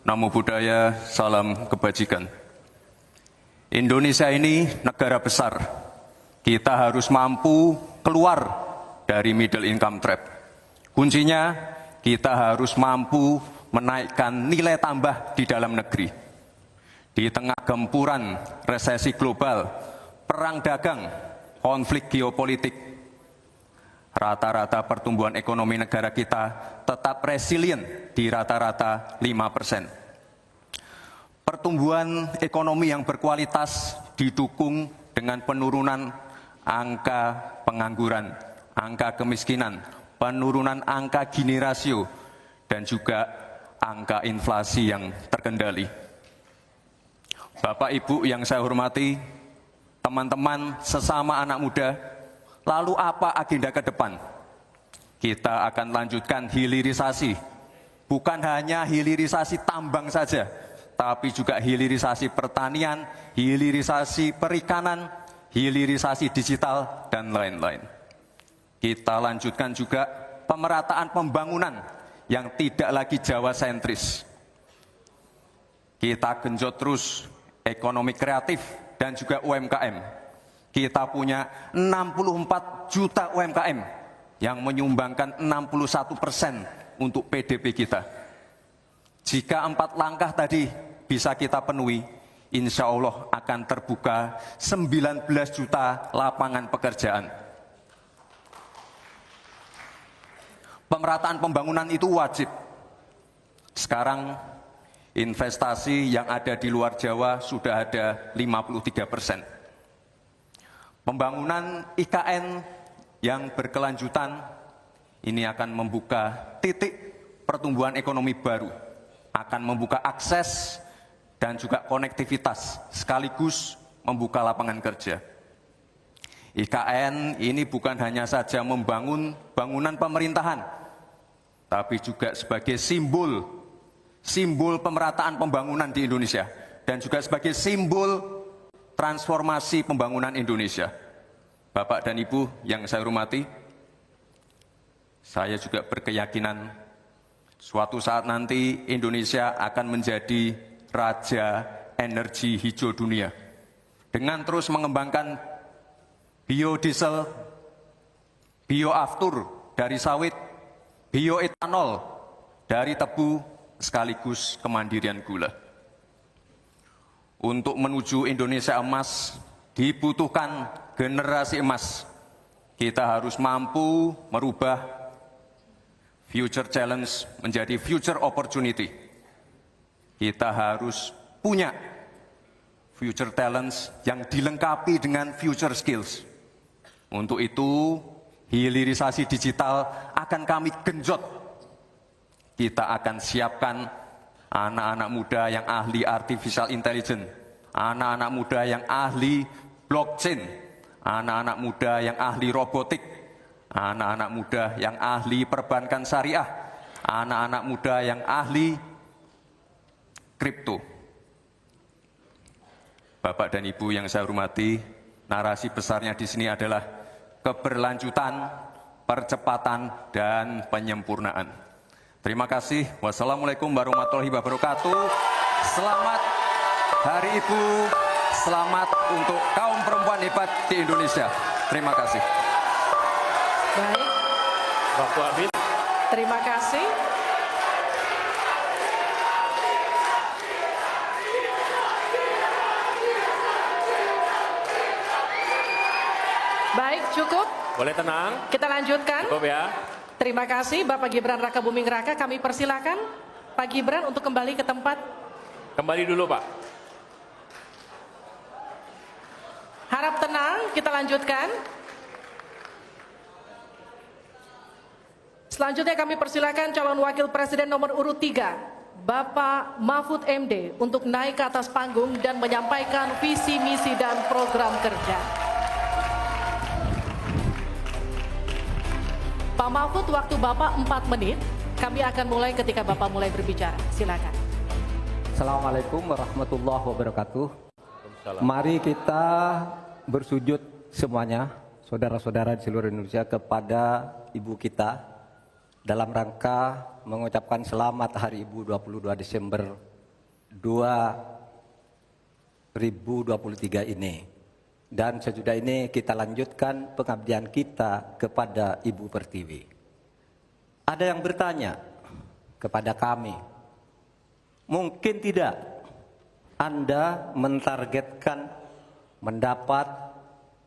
Namo Buddhaya, salam kebajikan. Indonesia ini negara besar. Kita harus mampu keluar dari middle income trap. Kuncinya, kita harus mampu menaikkan nilai tambah di dalam negeri. Di tengah gempuran resesi global, perang dagang, konflik geopolitik, rata-rata pertumbuhan ekonomi negara kita tetap resilient di rata-rata 5%. Pertumbuhan ekonomi yang berkualitas didukung dengan penurunan angka pengangguran, angka kemiskinan, penurunan angka Gini rasio, dan juga angka inflasi yang terkendali. Bapak Ibu yang saya hormati, teman-teman sesama anak muda, lalu apa agenda ke depan? Kita akan lanjutkan hilirisasi, bukan hanya hilirisasi tambang saja, tapi juga hilirisasi pertanian, hilirisasi perikanan, hilirisasi digital, dan lain-lain. Kita lanjutkan juga pemerataan pembangunan yang tidak lagi Jawa sentris. Kita genjot terus ekonomi kreatif dan juga UMKM. Kita punya 64 juta UMKM yang menyumbangkan 61% untuk PDB kita. Jika 4 langkah tadi bisa kita penuhi, insya Allah akan terbuka 19 juta lapangan pekerjaan. Pemerataan pembangunan itu wajib. Sekarang investasi yang ada di luar Jawa sudah ada 53%. Pembangunan IKN yang berkelanjutan ini akan membuka titik pertumbuhan ekonomi baru, akan membuka akses dan juga konektivitas, sekaligus membuka lapangan kerja. IKN ini bukan hanya saja membangun bangunan pemerintahan, tapi juga sebagai simbol pemerataan pembangunan di Indonesia, dan juga sebagai simbol transformasi pembangunan Indonesia. Bapak dan Ibu yang saya hormati, saya juga berkeyakinan suatu saat nanti Indonesia akan menjadi raja energi hijau dunia. Dengan terus mengembangkan biodiesel, bioaftur dari sawit, bioetanol dari tebu, sekaligus kemandirian gula. Untuk menuju Indonesia emas, dibutuhkan generasi emas. Kita harus mampu merubah future challenge menjadi future opportunity. Kita harus punya future talents yang dilengkapi dengan future skills. Untuk itu, hilirisasi digital akan kami genjot. Kita akan siapkan anak-anak muda yang ahli artificial intelligence, anak-anak muda yang ahli blockchain, anak-anak muda yang ahli robotik, anak-anak muda yang ahli perbankan syariah, anak-anak muda yang ahli kripto. Bapak dan Ibu yang saya hormati, narasi besarnya di sini adalah keberlanjutan, percepatan, dan penyempurnaan. Terima kasih. Wassalamualaikum warahmatullahi wabarakatuh. Selamat Hari Ibu. Selamat untuk kaum perempuan hebat di Indonesia. Terima kasih. Baik. Waktu habis. Terima kasih. Baik, cukup. Boleh tenang. Kita lanjutkan. Cukup ya. Terima kasih Bapak Gibran Rakabuming Raka. Kami persilakan Pak Gibran untuk kembali ke tempat. Kembali dulu Pak. Harap tenang, kita lanjutkan. Selanjutnya kami persilakan calon wakil presiden nomor urut 3, Bapak Mahfud MD, untuk naik ke atas panggung dan menyampaikan visi, misi, dan program kerja. Pak Mahfud, waktu Bapak 4 menit. Kami akan mulai ketika Bapak mulai berbicara. Silakan. Assalamualaikum warahmatullahi wabarakatuh. Mari kita bersujud semuanya, saudara-saudara di seluruh Indonesia, kepada Ibu kita dalam rangka mengucapkan selamat Hari Ibu 22 Desember 2023 ini. Dan sesudah ini kita lanjutkan pengabdian kita kepada Ibu Pertiwi. Ada yang bertanya kepada kami, mungkin tidak Anda mentargetkan mendapat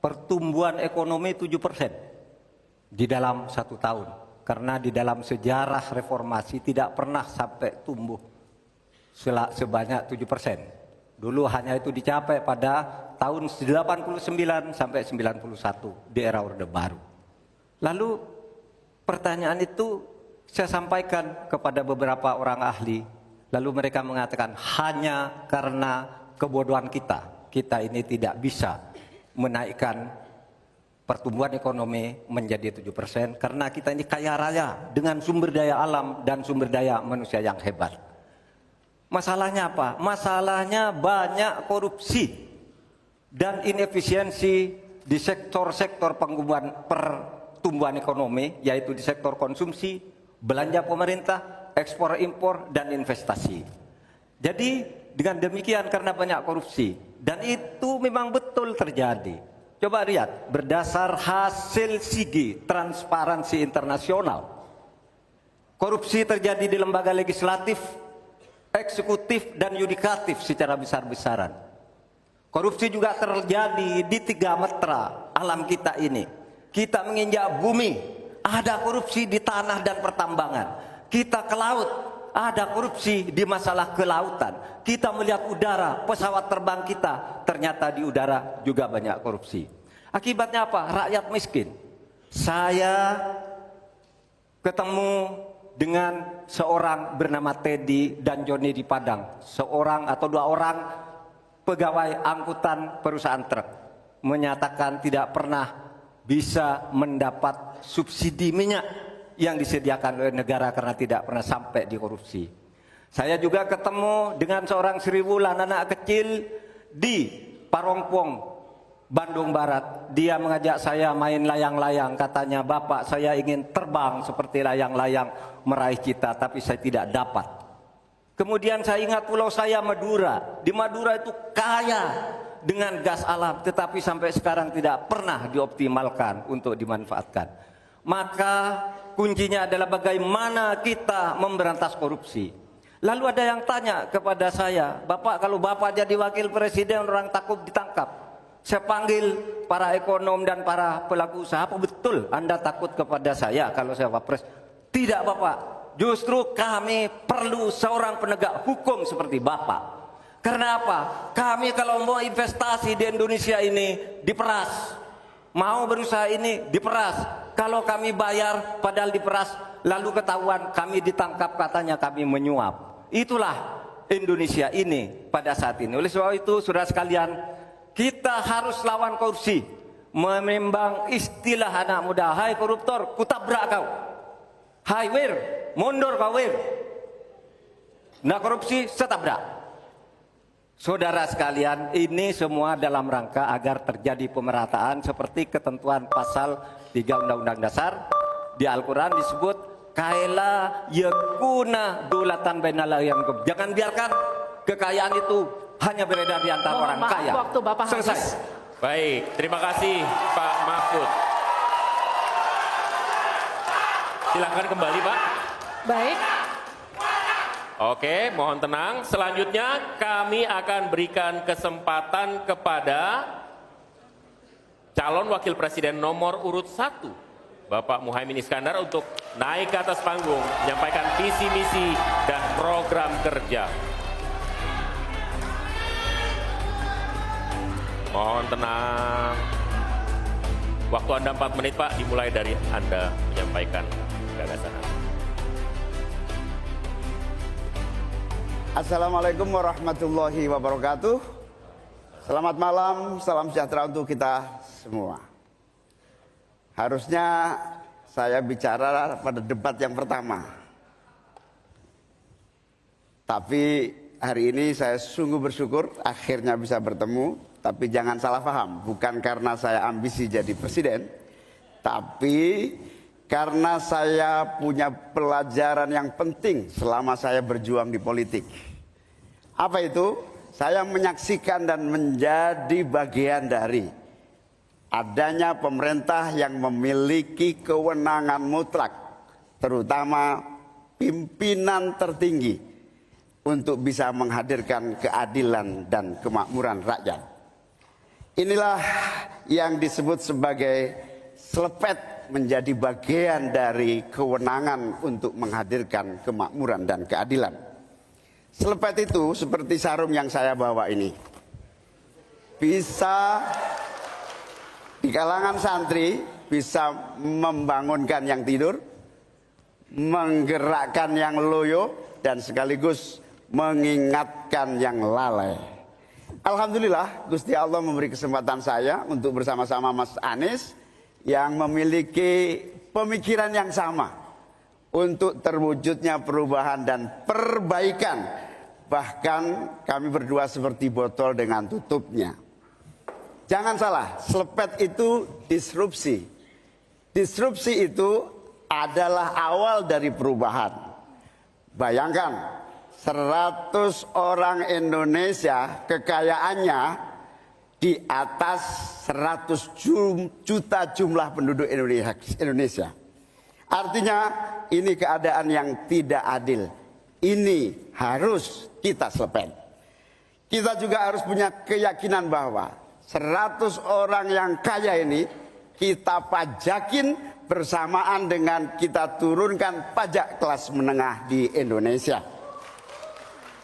pertumbuhan ekonomi 7% di dalam 1 tahun. Karena di dalam sejarah reformasi tidak pernah sampai tumbuh sebanyak 7%. Dulu hanya itu dicapai pada tahun 89 sampai 91 di era Orde Baru. Lalu pertanyaan itu saya sampaikan kepada beberapa orang ahli. Lalu mereka mengatakan hanya karena kebodohan kita ini tidak bisa menaikkan pertumbuhan ekonomi menjadi 7% karena kita ini kaya raya dengan sumber daya alam dan sumber daya manusia yang hebat. Masalahnya apa? Masalahnya banyak korupsi dan inefisiensi di sektor-sektor pertumbuhan ekonomi, yaitu di sektor konsumsi, belanja pemerintah, ekspor impor, dan investasi. Jadi dengan demikian karena banyak korupsi, dan itu memang betul terjadi. Coba lihat, berdasar hasil SIGI, Transparansi Internasional, korupsi terjadi di lembaga legislatif, eksekutif, dan yudikatif secara besar-besaran. Korupsi juga terjadi di 3 metra alam kita ini. Kita menginjak bumi, ada korupsi di tanah dan pertambangan. Kita ke laut, ada korupsi di masalah kelautan. Kita melihat udara, pesawat terbang kita, ternyata di udara juga banyak korupsi. Akibatnya apa? Rakyat miskin. Saya ketemu dengan seorang bernama Teddy dan Joni di Padang. Seorang atau 2 orang pegawai angkutan perusahaan truk menyatakan tidak pernah bisa mendapat subsidi minyak yang disediakan oleh negara karena tidak pernah sampai di korupsi. Saya juga ketemu dengan seorang Sri Wulan, anak kecil di Parongpong, Bandung Barat. Dia mengajak saya main layang-layang. Katanya, "Bapak, saya ingin terbang seperti layang-layang meraih cita, tapi saya tidak dapat." Kemudian saya ingat pulau saya Madura. Di Madura itu kaya dengan gas alam, tetapi sampai sekarang tidak pernah dioptimalkan untuk dimanfaatkan. Maka kuncinya adalah bagaimana kita memberantas korupsi. Lalu ada yang tanya kepada saya, "Bapak, kalau Bapak jadi wakil presiden orang takut ditangkap." Saya panggil para ekonom dan para pelaku usaha, "Apa betul Anda takut kepada saya kalau saya wapres?" "Tidak, Bapak. Justru kami perlu seorang penegak hukum seperti Bapak. Karena apa? Kami kalau mau investasi di Indonesia ini diperas. Mau berusaha ini diperas. Kalau kami bayar padahal diperas, lalu ketahuan kami ditangkap katanya kami menyuap." Itulah Indonesia ini pada saat ini. Oleh sebab itu, saudara sekalian, kita harus lawan korupsi. Memembang istilah anak muda, "Hai koruptor, kutabrak kau. Hai wir, mundur kau wir. Nah korupsi, setabrak." Saudara sekalian, ini semua dalam rangka agar terjadi pemerataan seperti ketentuan pasal 3 Undang-Undang Dasar. Di Al-Quran disebut, "Kaila yakuna dulatan bainal yang." Jangan biarkan kekayaan itu hanya beredar di antara orang kaya. Waktu Bapak selesai. habis. Baik, terima kasih Pak Mahfud. Silakan kembali, Pak. Baik. Oke, mohon tenang. Selanjutnya kami akan berikan kesempatan kepada calon wakil presiden nomor urut 1, Bapak Muhaimin Iskandar, untuk naik ke atas panggung, menyampaikan visi misi dan program kerja. Mohon tenang. Waktu Anda 4 menit, Pak, dimulai dari Anda menyampaikan gagasan Anda. Assalamualaikum warahmatullahi wabarakatuh. Selamat malam, salam sejahtera untuk kita semua. Harusnya saya bicara pada debat yang pertama. Tapi hari ini saya sungguh bersyukur akhirnya bisa bertemu. Tapi jangan salah paham, bukan karena saya ambisi jadi presiden, tapi karena saya punya pelajaran yang penting selama saya berjuang di politik. Apa itu? Saya menyaksikan dan menjadi bagian dari adanya pemerintah yang memiliki kewenangan mutlak, terutama pimpinan tertinggi, untuk bisa menghadirkan keadilan dan kemakmuran rakyat. Inilah yang disebut sebagai selepet menjadi bagian dari kewenangan untuk menghadirkan kemakmuran dan keadilan. Selepet itu seperti sarung yang saya bawa ini. Bisa di kalangan santri, bisa membangunkan yang tidur, menggerakkan yang loyo, dan sekaligus mengingatkan yang lalai. Alhamdulillah, Gusti Allah memberi kesempatan saya untuk bersama-sama Mas Anies yang memiliki pemikiran yang sama untuk terwujudnya perubahan dan perbaikan. Bahkan kami berdua seperti botol dengan tutupnya. Jangan salah, selepet itu disrupsi. Disrupsi itu adalah awal dari perubahan. Bayangkan, 100 orang Indonesia kekayaannya di atas 100 juta jumlah penduduk Indonesia. Artinya ini keadaan yang tidak adil. Ini harus kita selepet. Kita juga harus punya keyakinan bahwa 100 orang yang kaya ini kita pajakin bersamaan dengan kita turunkan pajak kelas menengah di Indonesia.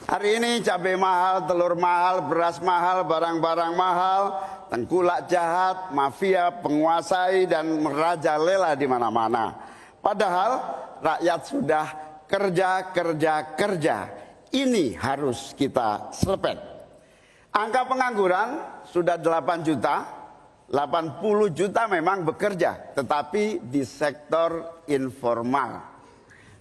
Hari ini cabai mahal, telur mahal, beras mahal, barang-barang mahal, tengkulak jahat, mafia penguasai dan merajalela di mana-mana. Padahal rakyat sudah kerja. Ini harus kita selepet. Angka pengangguran sudah 8 juta, 80 juta memang bekerja, tetapi di sektor informal.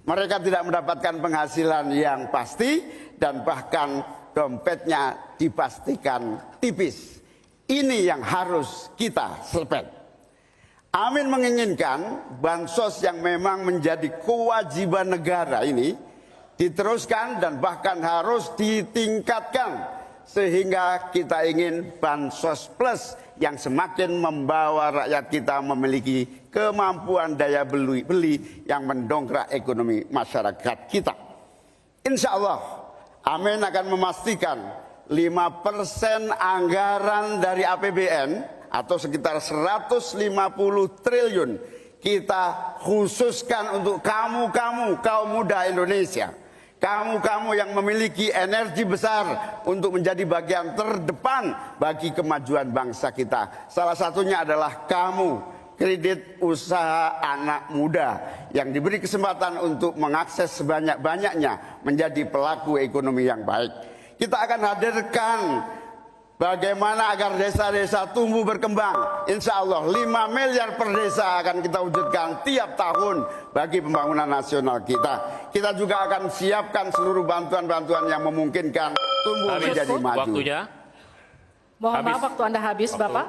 Mereka tidak mendapatkan penghasilan yang pasti dan bahkan dompetnya dipastikan tipis. Ini yang harus kita selepet. Amin menginginkan bansos yang memang menjadi kewajiban negara ini diteruskan dan bahkan harus ditingkatkan, sehingga kita ingin bansos plus yang semakin membawa rakyat kita memiliki kemampuan daya beli yang mendongkrak ekonomi masyarakat kita. Insya Allah, Amin akan memastikan 5% anggaran dari APBN atau sekitar 150 triliun kita khususkan untuk kamu kaum muda Indonesia. Kamu yang memiliki energi besar untuk menjadi bagian terdepan bagi kemajuan bangsa kita. Salah satunya adalah kamu, kredit usaha anak muda yang diberi kesempatan untuk mengakses sebanyak-banyaknya menjadi pelaku ekonomi yang baik. Kita akan hadirkan bagaimana agar desa-desa tumbuh berkembang. Insya Allah 5 miliar per desa akan kita wujudkan tiap tahun bagi pembangunan nasional kita. Kita juga akan siapkan seluruh bantuan-bantuan yang memungkinkan tumbuh menjadi maju. Waktunya. Mohon maaf, waktu Anda habis, Bapak.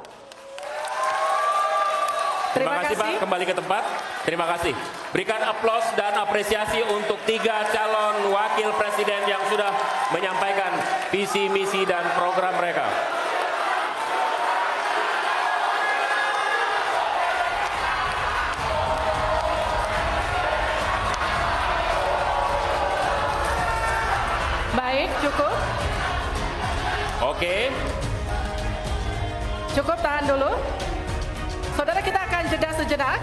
Terima kasih Pak, kembali ke tempat. Terima kasih. Berikan aplaus dan apresiasi untuk 3 calon wakil presiden yang sudah menyampaikan visi, misi, dan program mereka. Baik, cukup. Oke. Cukup, tahan dulu. Saudara, kita akan jeda sejenak.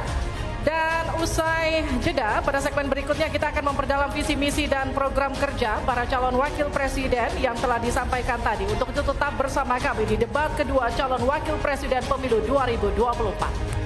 Dan usai jeda, pada segmen berikutnya kita akan memperdalam visi misi dan program kerja para calon wakil presiden yang telah disampaikan tadi. Untuk itu tetap bersama kami di debat kedua calon wakil presiden pemilu 2024.